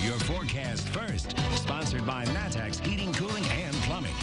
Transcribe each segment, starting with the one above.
your forecast first. Sponsored by Matex Heating, Cooling, and Plumbing.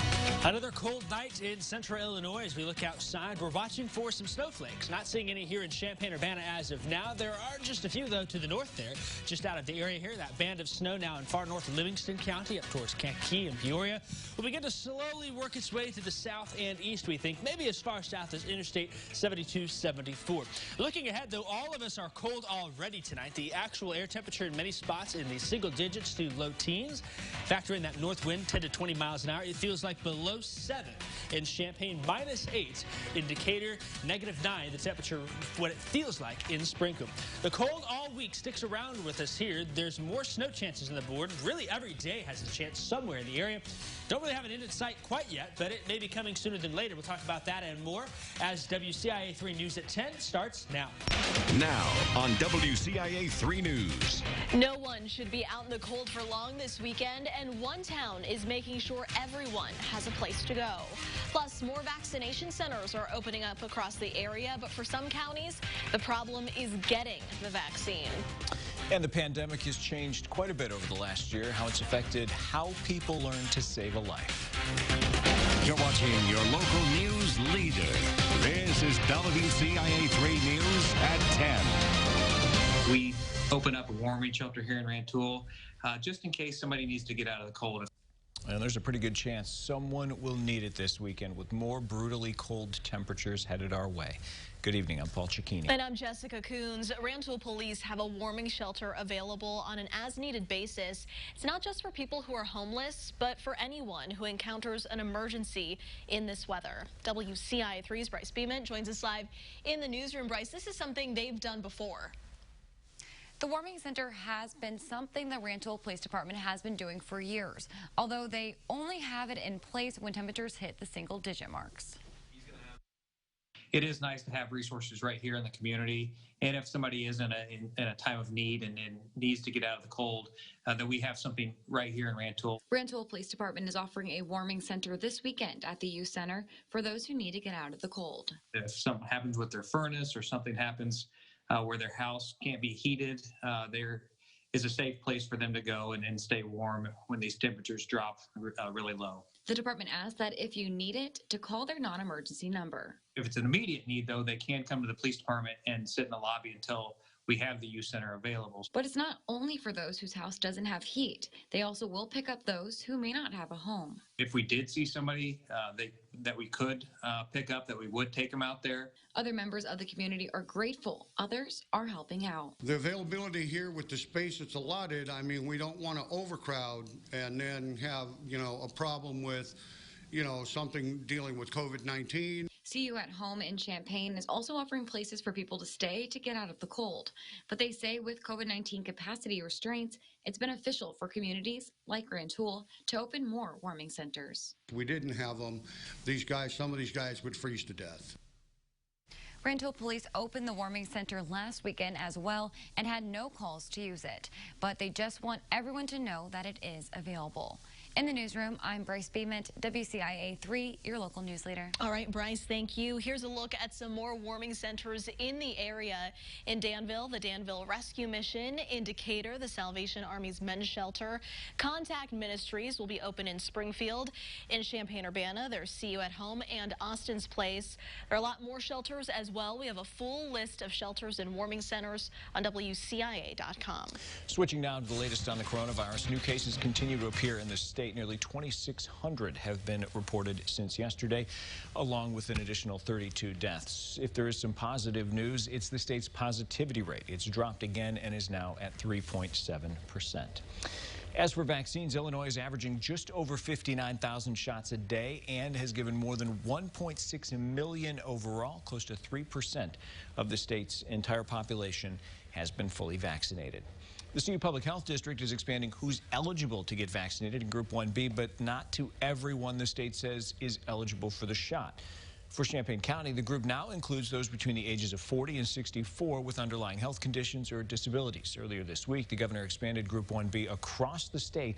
Another cold night in central Illinois. As we look outside, we're watching for some snowflakes. Not seeing any here in Champaign-Urbana as of now. There are just a few, though, to the north there. Just out of the area here, that band of snow now in far north Livingston County up towards Kankakee and Peoria will begin to slowly work its way to the south and east, we think. Maybe as far south as Interstate 72-74. Looking ahead, though, all of us are cold already tonight. The actual air temperature in many spots in the single digits to low teens. Factor in that north wind, 10 to 20 miles an hour. It feels like below 7 in Champaign, -8 in Decatur, -9 the temperature, what it feels like in Springfield. The cold all week sticks around with us here. There's more snow chances on the board. Really every day has a chance somewhere in the area. Don't really have an end in sight quite yet, but it may be coming sooner than later. We'll talk about that and more as WCIA 3 News at 10 starts now. Now on WCIA 3 News. No one should be out in the cold for long this weekend, and one town is making sure everyone has a place to go. Plus, more vaccination centers are opening up across the area, but for some counties, the problem is getting the vaccine. And the pandemic has changed quite a bit over the last year, how it's affected how people learn to save a life. You're watching your local news leader. This is WCIA 3 News at 10. We open up a warming shelter here in Rantoul just in case somebody needs to get out of the cold. And there's a pretty good chance someone will need it this weekend with more brutally cold temperatures headed our way. Good evening. I'm Paul Cicchini. And I'm Jessica Coons. Rantoul police have a warming shelter available on an as-needed basis. It's not just for people who are homeless, but for anyone who encounters an emergency in this weather. WCIA 3's Bryce Beeman joins us live in the newsroom. Bryce, this is something they've done before. The warming center has been something the Rantoul Police Department has been doing for years, although they only have it in place when temperatures hit the single-digit marks. It is nice to have resources right here in the community, and if somebody is in a time of need and needs to get out of the cold, that we have something right here in Rantoul. Rantoul Police Department is offering a warming center this weekend at the Youth Center for those who need to get out of the cold. If something happens with their furnace or something happens where their house can't be heated, there is a safe place for them to go and stay warm when these temperatures drop really low. The department asks that if you need it, to call their non-emergency number. If it's an immediate need, though, they can come to the police department and sit in the lobby until we have the youth center available. But it's not only for those whose house doesn't have heat. They also will pick up those who may not have a home. If we did see somebody that we could pick up, that we would take them out there. Other members of the community are grateful. Others are helping out. The availability here with the space that's allotted, I mean, we don't want to overcrowd and then have, a problem with, something dealing with COVID-19. See You at Home in Champaign is also offering places for people to stay to get out of the cold. But they say with COVID-19 capacity restraints, it's beneficial for communities like Rantoul to open more warming centers. If we didn't have them, some of these guys would freeze to death. Rantoul police opened the warming center last weekend as well and had no calls to use it. But they just want everyone to know that it is available. In the newsroom, I'm Bryce Beeman, WCIA 3, your local news leader. All right, Bryce, thank you. Here's a look at some more warming centers in the area. In Danville, the Danville Rescue Mission. In Decatur, the Salvation Army's Men's Shelter. Contact Ministries will be open in Springfield. In Champaign-Urbana, there's See You at Home and Austin's Place. There are a lot more shelters as well. We have a full list of shelters and warming centers on WCIA.com. Switching now to the latest on the coronavirus. New cases continue to appear in the state. Nearly 2,600 have been reported since yesterday, along with an additional 32 deaths. If there is some positive news, it's the state's positivity rate. It's dropped again and is now at 3.7%. As for vaccines, Illinois is averaging just over 59,000 shots a day and has given more than 1.6 million overall. Close to 3% of the state's entire population has been fully vaccinated. The CU Public Health District is expanding who's eligible to get vaccinated in Group 1B, but not to everyone the state says is eligible for the shot. For Champaign County, the group now includes those between the ages of 40 and 64 with underlying health conditions or disabilities. Earlier this week, the governor expanded Group 1B across the state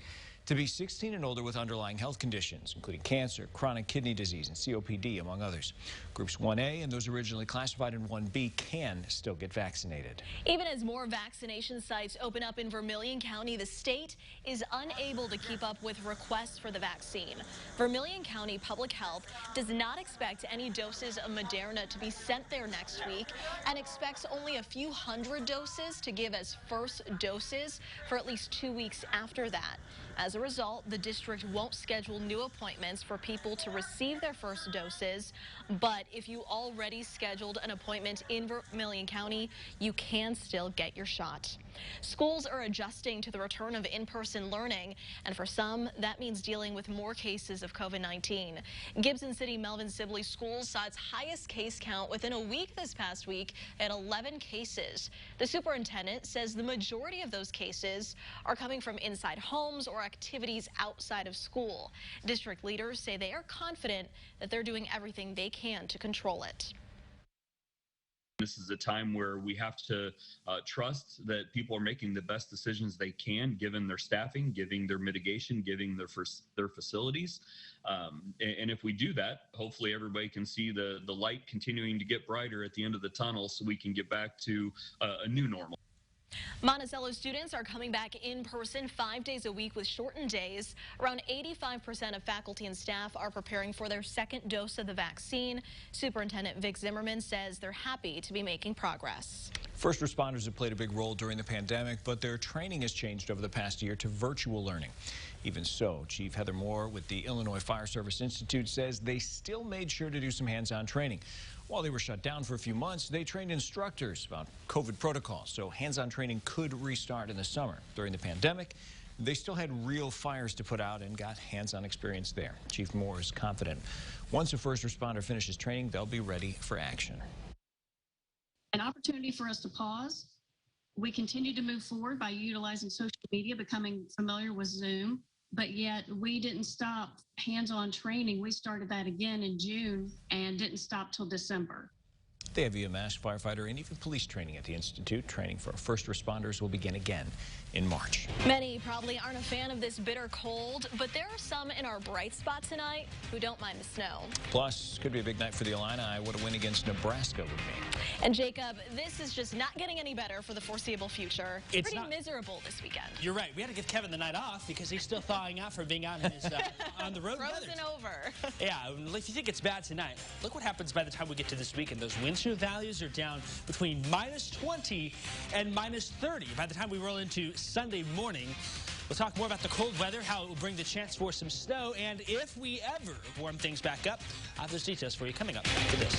to be 16 and older with underlying health conditions, including cancer, chronic kidney disease, and COPD, among others. Groups 1A and those originally classified in 1B can still get vaccinated. Even as more vaccination sites open up in Vermilion County, the state is unable to keep up with requests for the vaccine. Vermilion County Public Health does not expect any doses of Moderna to be sent there next week and expects only a few hundred doses to give as first doses for at least 2 weeks after that. As a result, the district won't schedule new appointments for people to receive their first doses. But if you already scheduled an appointment in Vermilion County, you can still get your shot. Schools are adjusting to the return of in-person learning, and for some, that means dealing with more cases of COVID-19. Gibson City Melvin Sibley Schools saw its highest case count within a week this past week at 11 cases. The superintendent says the majority of those cases are coming from inside homes or activities outside of school. District leaders say they are confident that they're doing everything they can to control it. This is a time where we have to trust that people are making the best decisions they can, given their staffing, given their mitigation, given their facilities. And if we do that, hopefully everybody can see the light continuing to get brighter at the end of the tunnel so we can get back to a new normal. Monticello students are coming back in person 5 days a week with shortened days. Around 85% of faculty and staff are preparing for their second dose of the vaccine. Superintendent Vic Zimmerman says they're happy to be making progress. First responders have played a big role during the pandemic, but their training has changed over the past year to virtual learning. Even so, Chief Heather Moore with the Illinois Fire Service Institute says they still made sure to do some hands-on training. While they were shut down for a few months, they trained instructors about COVID protocols, so hands-on training could restart in the summer. During the pandemic, they still had real fires to put out and got hands-on experience there. Chief Moore is confident once a first responder finishes training, they'll be ready for action. An opportunity for us to pause. We continue to move forward by utilizing social media, becoming familiar with Zoom, but yet we didn't stop hands-on training. We started that again in June and didn't stop till December. They have EMS, firefighter, and even police training at the Institute. Training for first responders will begin again in March. Many probably aren't a fan of this bitter cold, but there are some in our bright spot tonight who don't mind the snow. Plus, could be a big night for the Illini. What a win against Nebraska would be. And Jacob, this is just not getting any better for the foreseeable future. It's pretty miserable this weekend. You're right. We had to give Kevin the night off because he's still thawing out from being out in his, on the road. Frozen over. Yeah, if you think it's bad tonight, look what happens by the time we get to this weekend. Those wind chill values are down between -20 and -30 by the time we roll into Sunday morning. We'll talk more about the cold weather, how it will bring the chance for some snow, and if we ever warm things back up. I have those details for you coming up after this.